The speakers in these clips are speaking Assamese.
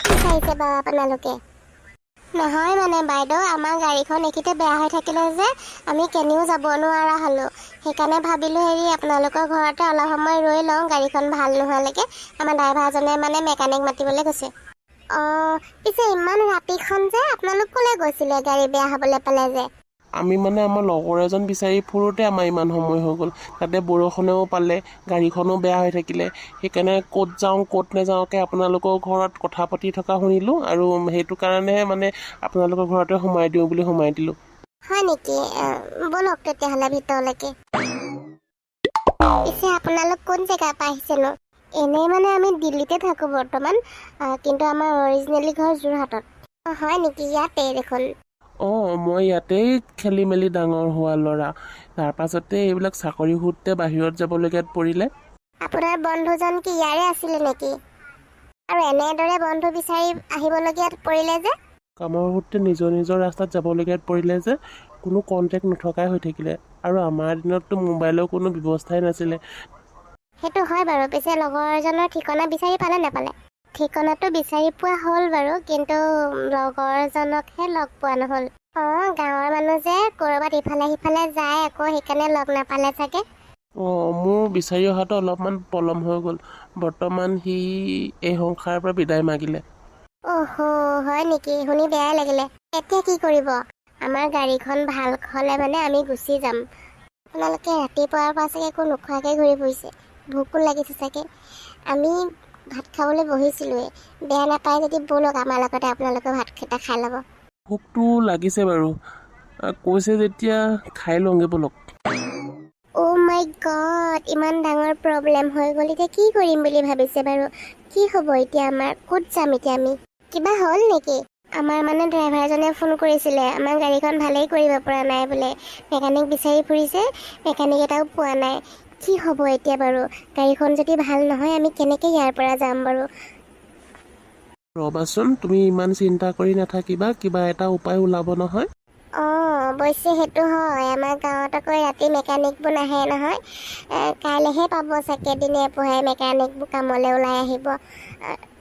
বিচাৰিছে বাৰু আপোনালোকে? নহয় মানে বাইদেউ, আমাৰ গাড়ীখন এইখিতে বেয়া হৈ থাকিলে যে আমি কেনিও যাব নোৱাৰা হ'লোঁ। সেইকাৰণে ভাবিলোঁ আপোনালোকৰ ঘৰতে অলপ সময় ৰৈ লওঁ, গাড়ীখন ভাল নোহোৱালৈকে। আমাৰ ড্ৰাইভাৰজনে মানে মেকানিক মাতিবলৈ গৈছে। অঁ, পিছে ইমান ৰাতিখন যে আপোনালোক ক'লৈ গৈছিলে গাড়ী বেয়া হ'বলৈ পালে যে? আমি মানে আমাৰ লগৰ এজন বিচাৰি ফুৰোঁতে আমাৰ ইমান সময় হৈ গ'ল। তাতে বৰষুণেও পালে, গাড়ীখনো বেয়া হৈ থাকিলে। সেইকাৰণে ক'ত যাওঁ ক'ত নাযাওঁকৈ আপোনালোকৰ ঘৰত কথা পাতি থকা শুনিলোঁ, আৰু সেইটো কাৰণেহে মানে আপোনালোকৰ ঘৰতে সোমাই দিওঁ বুলি সোমাই দিলোঁ। হয় নেকি? ব'লক তেতিয়াহ'লে ভিতৰলৈকে। পিছে আপোনালোক কোন জেগাৰ পৰা আহিছেনো? এনেই মানে আমি দিল্লীতে থাকোঁ বৰ্তমান, কিন্তু আমাৰ অৰিজিনেলি ঘৰ যোৰহাটত। হয় নেকি? ইয়াতে দেখোন। অঁ, মই ইয়াতেই খেলি মেলি ডাঙৰ হোৱা ল'ৰা। তাৰপাছতে এইবিলাক চাকৰি সূত্ৰে বাহিৰত যাবলগীয়াত পৰিলে। আপোনাৰ বন্ধুজন কি ইয়াৰে আছিলে নেকি? আৰু এনেদৰে বন্ধু বিচাৰি আহিবলগীয়াত পৰিলে যে? কামৰ সূত্ৰে নিজৰ নিজৰ ৰাস্তাত যাবলগীয়াত পৰিলে যে কোনো কণ্টেক্ট নথকাই হৈ থাকিলে। আৰু আমাৰ দিনততো মোবাইলৰ কোনো ব্যৱস্থাই নাছিলে। সেইটো হয় বাৰু। পিছে লগৰজনৰ ঠিকনা বিচাৰি পালে নাপালে? ঠিকনাটো বিচাৰি পোৱা হ'ল বাৰু, কিন্তু লগৰজনকহে লগ পোৱা নহ'ল। অঁ, গাঁৱৰ মানুহ যে ক'ৰবাত ইফালে সিফালে যায় আকৌ, সেইকাৰণে লগ নাপালে চাগে। অঁ, মোৰ বিচাৰি অহাটো অলপমান পলম হৈ গ'ল। বৰ্তমান সি এই সংসাৰৰ পৰা বিদায় মাগিলে। অহ, হয় নেকি? শুনি বেয়াই লাগিলে। এতিয়া কি কৰিব? আমাৰ গাড়ীখন ভাল হ'লে মানে আমি গুচি যাম। আপোনালোকে ৰাতিপুৱাৰ পৰা চাগে একো নোখোৱাকৈ ঘূৰি ফুৰিছে। ভোকো লাগিছে চাগে। আমি ভাত খাবলৈ বহিছিলোঁৱেই। বেয়া নাপায় যদি ব'লক আমাৰ লগতে আপোনালোকে ভাতকেইটা খাই ল'ব। ভোকটো লাগিছে বাৰু, কৈছে যেতিয়া খাই লওঁগৈ ব'লক। অ' মাই গড, ইমান ডাঙৰ প্ৰব্লেম হৈ গ'ল। এতিয়া কি কৰিম বুলি ভাবিছে বাৰু? কি হ'ব এতিয়া আমাৰ? ক'ত যাম এতিয়া আমি? কিবা হ'ল নেকি? আমাৰ মানে ড্ৰাইভাৰজনে ফোন কৰিছিলে, আমাৰ গাড়ীখন ভালেই কৰিব পৰা নাই বোলে। মেকানিক বিচাৰি ফুৰিছে, মেকানিক এটাও পোৱা নাই। কি হ'ব এতিয়া বাৰু? গাড়ীখন যদি ভাল নহয় আমি কেনেকৈ ইয়াৰ পৰা যাম বাৰু? ৰ'বাচোন, তুমি ইমান চিন্তা কৰি নাথাকিবা, কিবা এটা উপায় ওলাব নহয়। অঁ, অৱশ্যে সেইটো হয়। আমাৰ গাঁৱত আকৌ ৰাতি মেকানিকবোৰ নাহে নহয়। কাইলৈহে পাব চাগে দিনে পোহাই মেকানিকবোৰ কামলৈ ওলাই আহিব।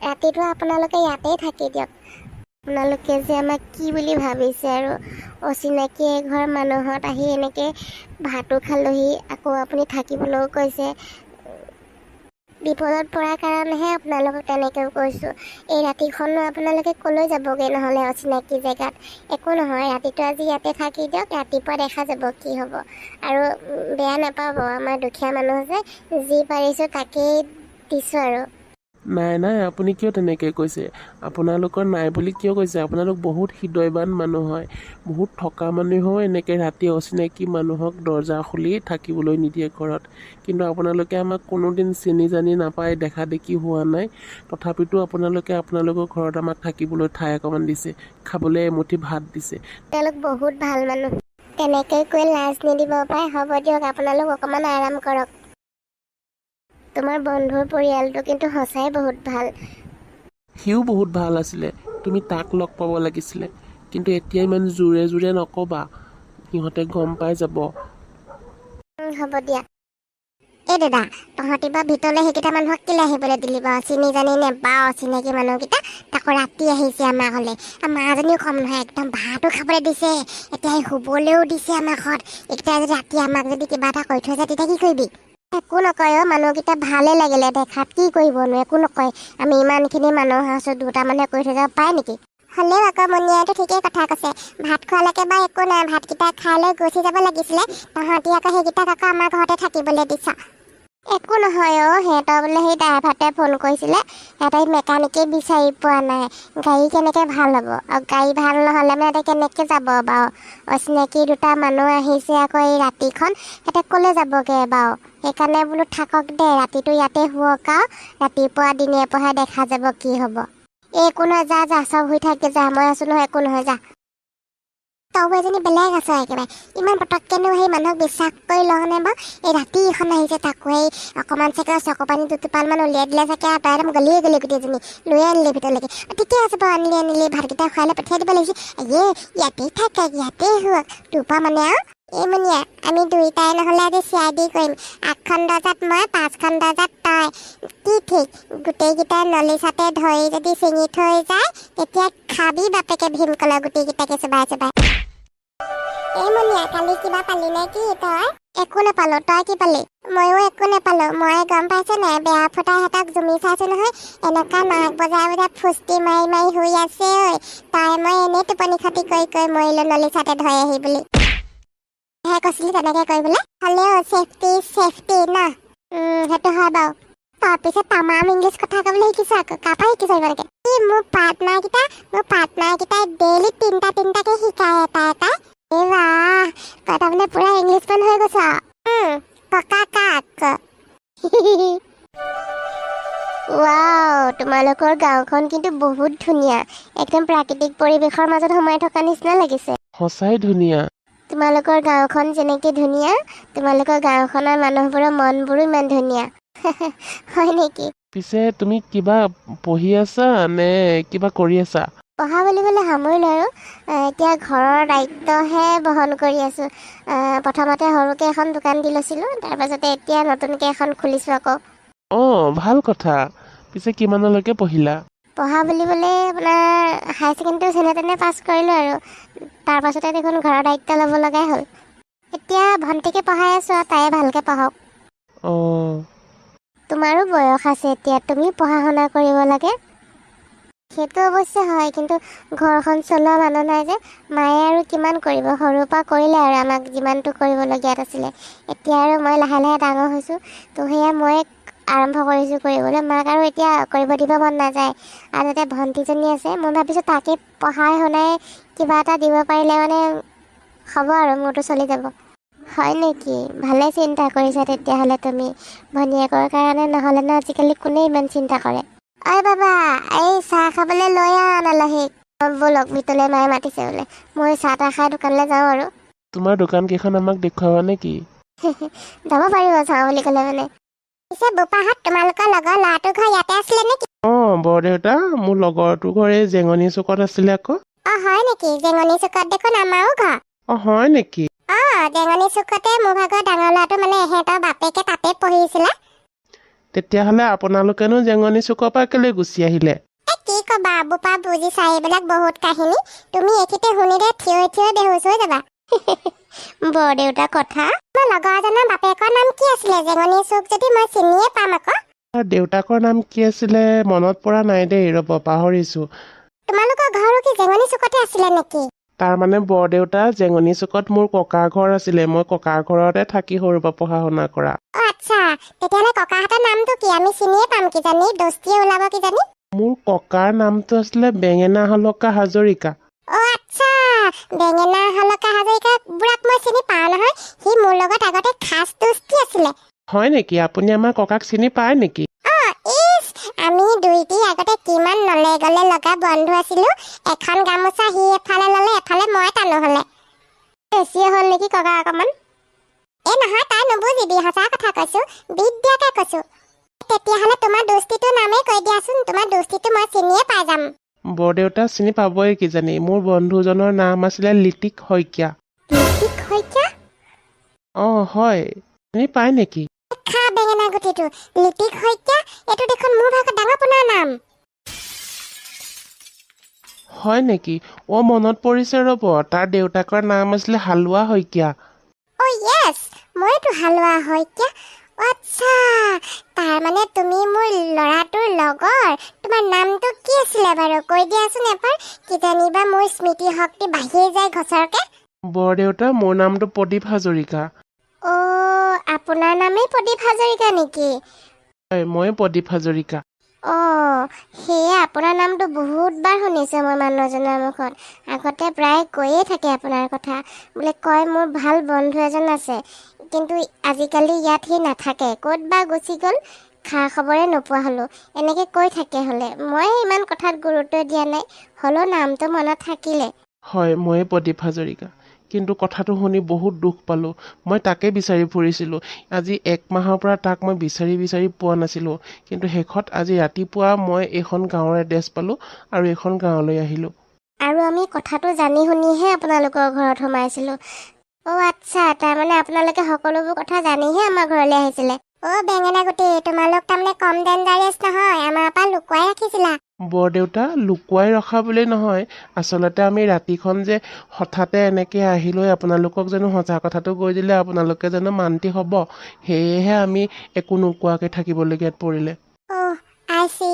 ৰাতিটো আপোনালোকে ইয়াতেই থাকি দিয়ক। আপোনালোকে যে আমাক কি বুলি ভাবিছে আৰু? অচিনাকি এঘৰ মানুহত আহি এনেকৈ ভাতো খালোহি, আকৌ আপুনি থাকিবলৈও কৈছে। বিপদত পৰাৰ কাৰণেহে আপোনালোকক তেনেকৈ কৈছোঁ। এই ৰাতিখনো আপোনালোকে ক'লৈ যাবগৈ নহ'লে অচিনাকি জেগাত? একো নহয়, ৰাতিটো আজি ইয়াতে থাকি দিয়ক, ৰাতিপুৱা দেখা যাব কি হ'ব। আৰু বেয়া নাপাব, আমাৰ দুখীয়া মানুহ যে, যি পাৰিছোঁ তাকেই দিছোঁ আৰু। নাই নাই, আপুনি কিয় তেনেকৈ কৈছে? আপোনালোকৰ নাই বুলি কিয় কৈছে? আপোনালোক বহুত হৃদয়বান মানুহ হয়। বহুত থকা মানুহেও এনেকৈ ৰাতি অচিনাকি মানুহক দৰ্জা খুলি থাকিবলৈ নিদিয়ে ঘৰত। কিন্তু আপোনালোকে আমাক কোনোদিন চিনি জানি নাপায়, দেখা দেখি হোৱা নাই। তথাপিতো আপোনালোকে আপোনালোকৰ ঘৰত আমাক থাকিবলৈ ঠাই অকণমান দিছে, খাবলৈ এমুঠি ভাত দিছে। তেওঁলোক বহুত ভাল মানুহ। তেনেকৈ কৈ লাজ নিদিব পাৰে। হ'ব দিয়ক, আপোনালোক অকণমান আৰাম কৰক। তোমাৰ বন্ধুৰ পৰিয়ালটো কিন্তু সঁচাই বহুত ভাল। সিও বহুত ভাল আছিলে, তুমি তাক লগ পাব লাগিছিলে। কিন্তু এতিয়া ইমান জোৰে জোৰে নক'বা, সিহঁতে গম পাই যাব। হ'ব দিয়া। এই দাদা, তহঁতি বা ভিতৰলৈ সেইকেইটা মানুহক কেলৈ আহিবলৈ দিলি বাৰু? চিনি জানি নেপাওঁ অচিনাকি মানুহকেইটা, তাকো ৰাতি আহিছে আমাৰ ঘৰলৈ। মাজনীও কম নহয়, একদম ভাতো খাবলৈ দিছে, এতিয়া শুবলৈও দিছে আমাৰ ঘৰত। এইকেইটা যদি ৰাতি আমাক যদি কিবা এটা কৰি থৈ যায় তেতিয়া কি কৰিবি? একো নকয় অ', মানুহকেইটা ভালেই লাগিলে দেখাত। কি কৰিবনো, একো নকয়। আমি ইমানখিনি মানুহ আছোঁ, দুটা মানুহে কৰি থৈ যাব পাৰে নেকি? হ'লেও আকৌ মনিয়াইটো ঠিকেই কথা কৈছে। ভাত খোৱালৈকে বা একো নাই, ভাতকেইটা খাই লৈ গুচি যাব লাগিছিলে। তহঁতি আকৌ সেইকেইটাক আকৌ আমাৰ ঘৰতে থাকিবলৈ দিছা। একো নহয় অ', সিহঁতৰ বোলে সেই ড্ৰাইভাৰটোৱে ফোন কৰিছিলে, সিহঁতে মেকানিকেই বিচাৰি পোৱা নাই। গাড়ী কেনেকৈ ভাল হ'ব? আৰু গাড়ী ভাল নহ'লে মানে সিহঁতে কেনেকৈ যাব বাৰু? অচিনাকি দুটা মানুহ আহিছে আকৌ এই ৰাতিখন, সিহঁতে ক'লৈ যাবগৈ বাৰু? সেইকাৰণে বোলো থাকক দে, ৰাতিটো ইয়াতে শুৱক আৰু ৰাতিপুৱা দিনে পোহাই দেখা যাব কি হ'ব। একো নহয়, যা যা, চব শুই থাকে যা, মই আছোঁ নহয়, একো নহয়, যা। তই এজনী বেলেগ আছ একেবাৰে। ইমান পটককেনো সেই মানুহক বিশ্বাস কৰি লওঁনে বাৰু? এই ৰাতি এখন আহিছে, তাকো সেই অকণমান চাগে চকু পানী দুটোপালমান উলিয়াই দিলে চাগে, আৰু তই একদম গলিয়ে গলি গোটেইজনী লৈ আনিলি ভিতৰলৈকে। ঠিকে আছে বাৰু, আনিলি ভাতকেইটা খুৱাই লৈ পঠিয়াই দিব লাগিছিল। ইয়াতেই থাকক, ইয়াতেই শুৱক, তোৰ পৰা মানে আৰু এই মুনিয়া আমি দুইটাই নহ'লে আজি CID কৰিম 8খন দৰ্জাত মই 5খন দৰ্জাত তই কি ঠিক গোটেইকেইটাই নলিছাতে ধৰি যদি চিঙি থৈ যায় তেতিয়া খাবি বাপেকে ভীমকলৰ গোটেইকেইটাকে চোবাই চোবাই এই মুনিয়া কালি কিবা পালি নে কি তই একো নাপালো তই কি পালি ময়ো একো নাপালো মই গম পাইছে নাই বেয়া ফটা হেতক জুমি চাইছো নহয় এনেকা নাক বজাই বজাই ফুষ্টি মাৰি মাৰি শুই আছে ঐ তাই মই এনেই টোপনি খতি কৰি মৰিলো নলিছাতে ধৰি আহি বুলি হে কৈছিলি তেনেকে কৰিবলৈ হ'লেও চেফটি না সেইটো হয় বাৰু তাৰপিছত তামাম ইংলিছ কথা ক'বলৈ শিকিছ আকৌ কাপা শিকিছ ইমানকে মোৰ পাৰ্টনাৰকেইটাই ডেইলি তিনিটাকে শিকায় এটা এই বাহ তই তাৰমানে পুৰা ইংলিছ মেন হৈ গৈছ ককা কাক ৱাও তোমালোকৰ গাঁওখন কিন্তু বহুত ধুনীয়া একদম প্ৰাকৃতিক পৰিৱেশৰ মাজত সোমাই থকা নিচিনা লাগিছে সঁচাই ধুনীয়া তোমালোকৰ গাঁওখন যেনেকে ধুনীয়া তোমালোকৰ গাঁওখনৰ মানুহবোৰৰ মনবোৰো ইমান ধুনীয়া হয় নেকি পিছে তুমি কিবা পঢ়ি আছা নে কিবা কৰি আছা পঢ়া বুলিবলৈ সামৰিলোঁ আৰু এতিয়া ঘৰৰ দায়িত্বহে বহন কৰি আছোঁ প্ৰথমতে সৰুকৈ এখন দোকান দি লৈছিলোঁ তাৰপাছতে এতিয়া নতুনকৈ এখন খুলিছোঁ আকৌ ভাল কথা পিছে কিমানলৈকে পঢ়িলা পঢ়া বুলিবলৈ আপোনাৰ হাই ছেকেণ্ডেৰী যেনে তেনে পাছ কৰিলোঁ আৰু তাৰপাছতে দেখোন ঘৰৰ দায়িত্ব ল'ব লগাই হ'ল এতিয়া ভণ্টিকে পঢ়াই আছোঁ আৰু তাইয়ে ভালকৈ পঢ়ক তোমাৰো বয়স আছে এতিয়া তুমি পঢ়া শুনা কৰিব লাগে সেইটো অৱশ্যে হয় কিন্তু ঘৰখন চলোৱা মানুহ নাই যে মায়ে আৰু কিমান কৰিব সৰুৰ পৰা কৰিলে আৰু আমাক যিমানটো কৰিবলগীয়াত আছিলে এতিয়া আৰু মই লাহে লাহে ডাঙৰ হৈছোঁ তো সেয়া মই আৰম্ভ কৰিছোঁ কৰিবলৈ মাক আৰু এতিয়া কৰিব দিব মন নাযায় আৰু তাতে ভণ্টিজনী আছে মই ভাবিছোঁ তাকে পঢ়াই শুনাই কিবা এটা দিব পাৰিলে মানে হ'ব আৰু মোৰতো চলি যাব হয় নেকি ভালে চিন্তা কৰিছা তেতিয়াহ'লে তুমি ভনীয়েকৰ কাৰণে নহ'লেনো আজিকালি কোনে ইমান চিন্তা কৰে ঐ বাবা এই চাহ খাবলৈ লৈ আলহীক ব'লক ভিতৰলৈ মায়ে মাতিছে বোলে মই চাহ তাহ খাই দোকানলৈ যাওঁ আৰু তোমাৰ দোকান কেইখন আমাক দেখুৱাবা নেকি যাব পাৰিব চাওঁ বুলি ক'লে মানে পিছে বোপাহঁত তোমালোকৰ লগৰ ল'ৰাটোৰ ঘৰ ইয়াতে আছিলে নেকি বৰদেউতা মোৰ লগৰটোৰ ঘৰ এই জেঙনি চুকত আছিলে আকৌ হয় নেকি জেঙনি চুকত দেখোন আমাৰো ঘৰ হয় নেকি জেঙনি চুকতে মোৰ ভাগৰ ডাঙৰ ল'ৰাটো মানে এহেঁতৰ বাপেকে তাতে পঢ়িছিলে তেতিয়াহ'লে আপোনালোকেনো জেঙনি চুকৰ পৰা কেলৈ গুচি আহিলে কি কবা বোপা বুজি চাই এইবিলাক বহুত কাহিনী তুমি এইখিতে শুনিলে থিয় বেহুচ হৈ যাবা বৰদেউতাৰ কথা মোৰ লগৰজনৰ বাপেকৰ নাম কি আছিলে জেঙনি চুক যদি মই চিনিয়ে পাম আকৌ দেউতাকৰ নাম কি আছিলে মনত পৰা নাই দেই ৰ'ব পাহৰিছোঁ তোমালোকৰ ঘৰো কি জেঙনি চুকতে আছিলে নেকি তাৰমানে বৰদেউতা জেঙনি চুকত মোৰ ককাৰ ঘৰ আছিলে মই ককাৰ ঘৰতে থাকি সৰুৰ পৰা পঢ়া শুনা কৰা আচ্ছা তেতিয়াহ'লে ককাহঁতৰ নামটো কি আমি চিনিয়ে পাম কিজানি দস্তিয়ে ওলাব কিজানি মোৰ ককাৰ নামটো আছিলে বেঙেনা হলকা হাজৰিকা আচ্ছা বেঙেনা হলকা হাজৰিকা বুঢ়াক মই চিনি পাওঁ নহয় সি মোৰ লগত আগতে খাচ দস্তি আছিলে হয় নেকি আপুনি আমাৰ ককাক চিনি পায় নেকি আমি দুইটি আগতে কিমান নলে গলে লগা বন্ধু আছিলো এখন গামোচা সি এফালে ললে এফালে মই টানো হলে বেছিয়ে হ'ল নেকি ককা অকমান নহয় তাই নুবুজিবি সঁচা কথা কৈছো বিদ্যাকে কৈছো তেতিয়াহ'লে তোমাৰ দোস্তিটোৰ নামেই কৈ দিয়াচোন তোমাৰ দোস্তিটো মই চিনিয়ে পাই যাম বৰদেউতা চিনি পাবই কিজানি মোৰ বন্ধুজনৰ নাম আছিলে লিটিক শইকীয়া হয় চিনি পায় নেকি খা বেঙেনা গুটিটো লিটিক শইকীয়া এইটো দেখোন মোৰ ভাগৰ ডাঙৰ পোনাৰ নাম হয় নেকি মনত পৰিছে ৰ'ব তাৰ দেউতাকৰ নাম আছিলে হালোৱা শইকীয়া য়েছ মইতো হালোৱা শইকীয়া আচ্ছা তাৰমানে তুমি মোৰ ল'ৰাটোৰ লগৰ তোমাৰ নামটো কি আছিলে বাৰু কৈ দিয়াচোন এবাৰ কিজানিবা মোৰ স্মৃতি শক্তি বাঢ়ি যায় ঘচৰকে বৰদেউতা মোৰ নামটো প্ৰদীপ হাজৰিকা আপোনাৰ নামেই প্ৰদীপ হাজৰিকা নেকি হয় মই প্ৰদীপ হাজৰিকা সেয়ে আপোনাৰ নামটো বহুতবাৰ শুনিছোঁ মই মানুহজনৰ মুখত আগতে প্ৰায় কৈয়ে থাকে আপোনাৰ কথা বোলে কয় মোৰ ভাল বন্ধু এজন আছে কিন্তু আজিকালি ইয়াত সি নাথাকে ক'ত বা গুচি গ'ল খা খবৰে নোপোৱা হ'লোঁ এনেকৈ কৈ থাকে হ'লে মই ইমান কথাত গুৰুত্ব দিয়া নাই হ'লেও নামটো মনত থাকিলে হয় মই প্ৰদীপ হাজৰিকা কিন্তু কথাটো শুনি বহুত দুখ পালোঁ মই তাকে বিচাৰি ফুৰিছিলোঁ আজি 1 মাহৰ পৰা তাক মই বিচাৰি পোৱা নাছিলোঁ কিন্তু শেষত আজি ৰাতিপুৱা মই এইখন গাঁৱৰ এড্ৰেছ পালোঁ আৰু এইখন গাঁৱলৈ আহিলোঁ আৰু আমি কথাটো জানি শুনিহে আপোনালোকৰ ঘৰত সোমাইছিলোঁ অ' আচ্ছা, তাৰমানে আপোনালোকে সকলোবোৰ কথা জানিহে আমাৰ ঘৰলৈ আহিছিলে। অ' বেঙেনা গুটি, তোমালোক তাৰমানে কম ডেঞ্জাৰিয়াছ নহয়, আমাৰ পৰা লুকুৱাই ৰাখিছিলা। বৰদেউতা, লুকুৱাই ৰখা বুলি নহয়, আচলতে আমি ৰাতিখন যে হঠাতে এনেকৈ আহি লৈ আপোনালোকক জানো সঁচা কথাটো কৈ দিলে আপোনালোকে জানো মান্তি হ'ব, সেয়েহে আমি একো নোকোৱাকৈ থাকিবলগীয়াত পৰিলে। অ' আই চি